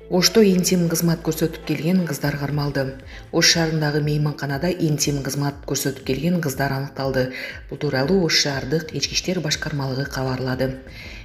Ошто интим кызмат көрсөтүп келген кыздар кармалды. Ош шаарындагы мейманканада интим кызмат көрсөтүп келген кыздар аныкталды. Бул тууралуу Ош шаардык ички иштер башкармалыгы кабарлады.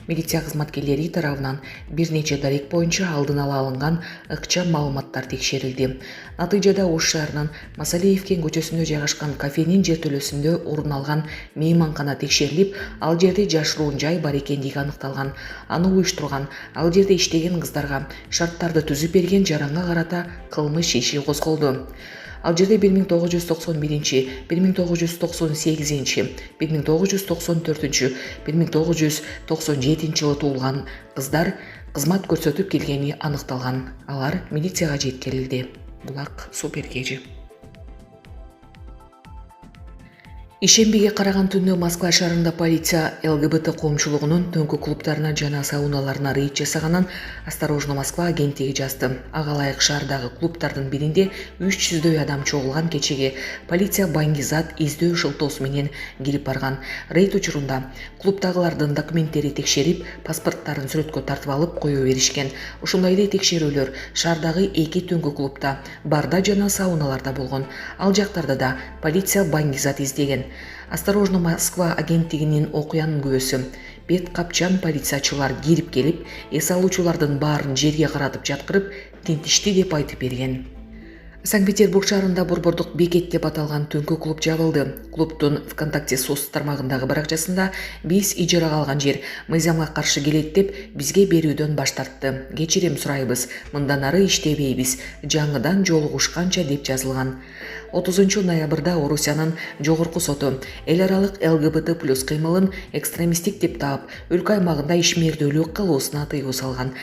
Милиция кызматкерлери тарабынан бир нече дарек боюнча алдын ала алынган ыкчам маалыматтар текшерилди. Натыйжада Ош шаарынын Масалиевкен көчөсүндө жайгашкан кафенин жертөлөсүндө орун алган мейманкана текшерилип, ал жерде жашыруун жай бар экендиги аныкталган. Аны уюштурган, ал жерде иштеген кыздарга шарттарды түзүп берген жаранга карата кылмыш иши козголду. Ал жерде 1991, 1998, 1994, 1997 жылы туулган кыздар кызмат көрсөтүп келгени аныкталган. Алар милицияга жеткирилди. Булак Супергежи. Ишембиге караган түндө Москва шаарында полиция ЛГБТ коомчулугунун түнкү клубтарына жана сауналарына рейд жасаганын Осторожно Москва агенттиги жазды. Ага ылайык шаардагы клубтардын биринде 300дөй адам чогулган кечеге полиция баңгизат издөө шылтоосу менен кирип барган. Рейд учурунда клубтагылардын документтери текшерип, паспорттарын сүрөткө тартып алып кое беришкен. Ушундай эле текшерүүлөр шаардагы 2 түнкү клубта, барда жана сауналарда болгон. Ал жактарда да полиция баңгизат издеген. Осторожно Москва агенттигинин окуянын күбөсү бет капчан полициячылар кирип келип, эс алуучулардын баарын жерге каратып жаткырып, тинтишти деп айтып берген. Санкт-Петербург шаарында борбордук бекет деп аталган түнкү клуб жабылды. Клубтун ВКонтакте соц тармагындагы баракчасында биз ижарага алган жер мыйзамга каршы келет деп бизге берүүдөн баш тартты. Кечирим сурайбыз, мындан ары иштебейбиз, жаңыдан жолугушканча деп жазылган. 30 ноябрда Орусиянын жогорку соту эл аралык ЛГБТ+ кыймылын экстремисттик деп таап, өлкө аймагында ишмердүүлүк кылуусуна тыюу салган.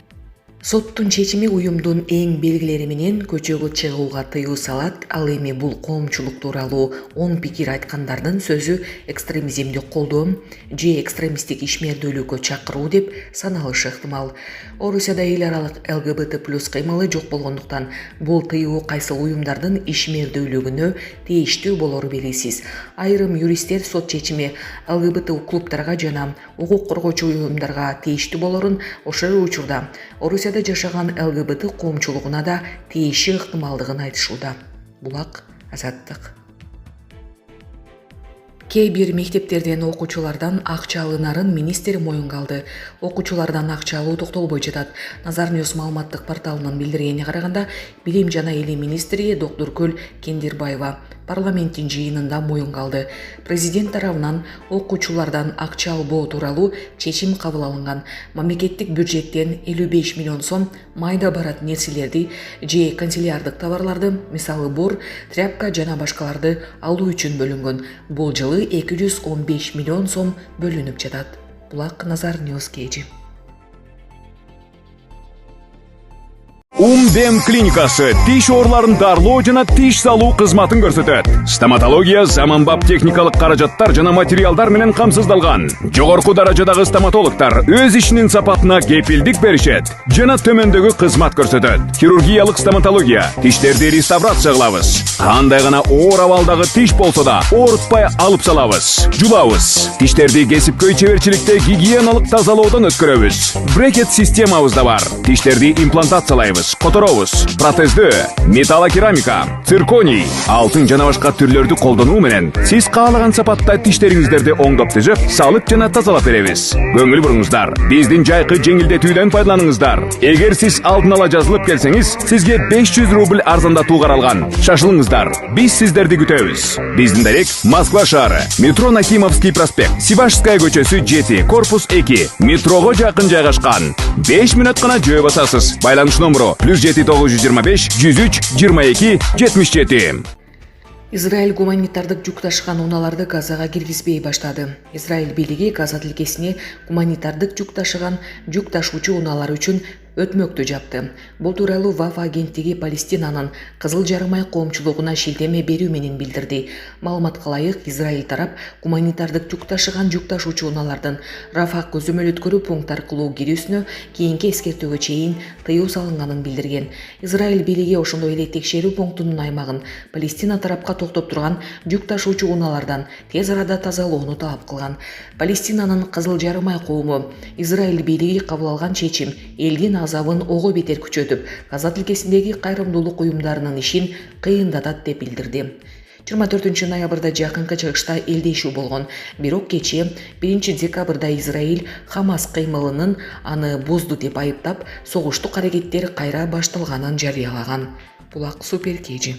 Соттун чечими уюмдун эң белгилери менен көчөгө чыгууга тыюу салат. Ал эми бул коомчулук тууралуу 10 пикир айткандардын сөзү экстремизмди колдоо же экстремисттик ишмердүүлүккө чакыруу деп саналышы ыктымал. Орусияда эл аралык ЛГБТ+ кыймылы жок болгондуктан бул тыюу кайсыл уюмдардын ишмердүүлүгүнө тийиштүү болору белгисиз. Айрым юристтер сот чечими ЛГБТ клубтарга жана укук коргоочу уюмдарга тийиштүү болорун, ошол учурда Орусияда жашаган ЛГБТ коомчулугуна да тийиши ыктымалдыгын айтышууда. Булак Азаттык. Кээ бир мектептерден окуучулардан акча алынарын министр моюнга алды. Окуучулардан акча алуу токтолбой жатат. Назар Ньюс маалыматтык порталынын билдиргенине караганда, Билим жана Элим министри Доктуркүл Кендирбаева парламенттин жыйынында моюнга алды. Президент тарабынан окуучулардан акча албоо тууралуу чечим кабыл алынган. Мамлекеттик бюджеттен 55 миллион сом майда барат нерселерди же канцеляриялык товарларды, мисалы бор, тряпка жана башкаларды алуу үчүн бөлүнгөн. Бул жылы 215 миллион сом бөлүнүп жатат. Булак Назар Ньюс Кежи. Дем клиникасы тиш ооруларын дарылоо жана тиш салуу кызматын көрсөтөт. Стоматология заманбап техникалык каражаттар жана материалдар менен камсыздалган. Жогорку даражадагы стоматологтор өз ишинин сапатына кепилдик беришет жана төмөндөгү кызмат көрсөтөт. Хирургиялык стоматология, тиштерди реставрация кылабыз. Кандай гана оор абалдагы тиш болсо да оорутпай алып салабыз. Жулабыз. Тиштерди кесипкөй чеберчиликте гигиеналык тазалоодон өткөрөбүз. Брекет системабыз да бар. Тиштерди имплантациялайбыз. Которобуз, протездөө, металлокерамика, цирконий, алтын жана башка түрлөрдү колдонуу менен сиз каалаган сапатта тиштериңиздерди оңдоп түзөп, салып жана тазалап беребиз. Көңүл буруңуздар, биздин жайкы жеңилдетүүдөн пайдаланыңыздар. Эгер сиз алдын ала жазылып келсеңиз, сизге 500 рубль арзандатуу каралган. Шашылыңыздар, биз сиздерди күтөбүз. Биздин дарек Москва шаары, метро Накимовский проспект, Сивашская көчөсү 7, корпус 2, метрого жакын жайгашкан. 5 мүнөт гана жөө басасыз. Байланыш номеру +7 925 103 22 77. Израиль гуманитардык жүк ташыган унааларды Газага киргизбей баштады. Израиль бийлиги Газа тилкесине гуманитардык жүк ташыган жүк ташуучу унаалар үчүн өтмөктү жапты. Бул тууралуу ВАФ агенттиги Палестинанын Кызыл жарымай коомчулугуна шилтеме берүү менен билдирди. Маалыматка ылайык, Израиль тарап гуманитардык жүк ташыган жүк ташуучу унаалардын Рафа көзөмөл өткөрүү пункт аркылуу кирүүсүнө кийинки эскертүүгө чейин тыюу салынганын билдирген. Израиль бийлиги ошондой эле текшерүү пунктунун аймагын Палестина тарапка токтоп турган жүк ташуучу унаалардан тез арада тазалоону талап кылган. Палестинанын Кызыл жарымай коому Израиль бийлиги кабыл алган чечим элдин азабын ого бетер күчөтүп, Газа тилкесиндеги кайрымдуулук уюмдарынын ишин кыйындатат деп билдирди. 24 ноябрда жакынкы чыгышта элдешүү болгон, бирок кечээ 1 декабрда Израиль Хамас кыймылынын аны бузду деп айыптап, согуштук аракеттер кайра башталганын жарыялаган. Булак Супер KG.